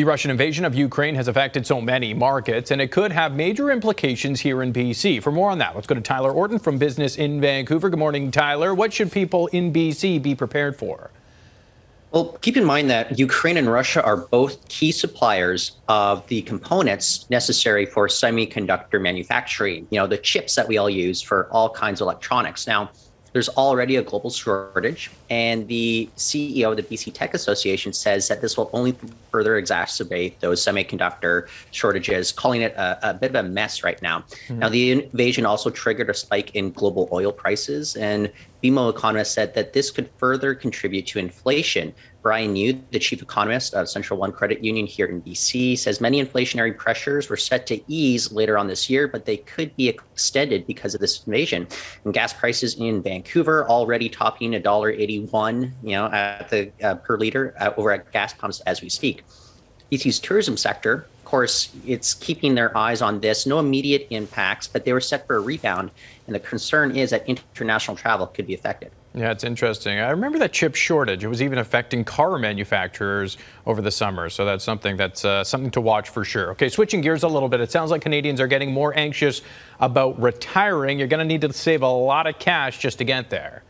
The Russian invasion of Ukraine has affected so many markets, and it could have major implications here in BC. For more on that, let's go to Tyler Orton from Business in Vancouver. Good morning, Tyler. What should people in BC be prepared for? Well, keep in mind that Ukraine and Russia are both key suppliers of the components necessary for semiconductor manufacturing, the chips that we all use for all kinds of electronics. Now, there's already a global shortage, and the CEO of the BC Tech Association says that this will only further exacerbate those semiconductor shortages, calling it a bit of a mess right now. Now, the invasion also triggered a spike in global oil prices, and BMO economists said that this could further contribute to inflation. Brian Yu, the chief economist of Central One Credit Union here in BC, says many inflationary pressures were set to ease later on this year, but they could be extended because of this invasion. And gas prices in Vancouver already topping $1.81, at the per liter over at gas pumps as we speak. BC's tourism sector, of course, it's keeping their eyes on this. No immediate impacts, but they were set for a rebound. And the concern is that international travel could be affected. Yeah, it's interesting. I remember that chip shortage. It was even affecting car manufacturers over the summer. So that's something to watch for sure. Okay, switching gears a little bit. It sounds like Canadians are getting more anxious about retiring. You're going to need to save a lot of cash just to get there.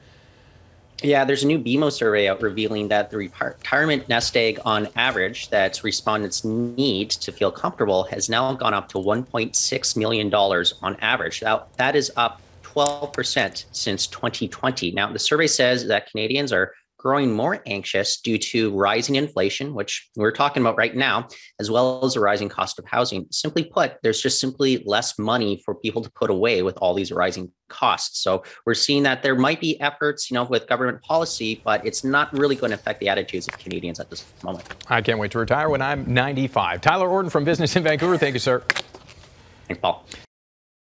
Yeah, there's a new BMO survey out revealing that the retirement nest egg on average that respondents need to feel comfortable has now gone up to $1.6 million on average. Now, that is up 12% since 2020. Now, the survey says that Canadians are growing more anxious due to rising inflation, which we're talking about right now, as well as the rising cost of housing. Simply put, there's just simply less money for people to put away with all these rising costs. So we're seeing that there might be efforts, with government policy, but it's not really going to affect the attitudes of Canadians at this moment. I can't wait to retire when I'm 95. Tyler Orton from Business in Vancouver. Thank you, sir. Thanks, Paul.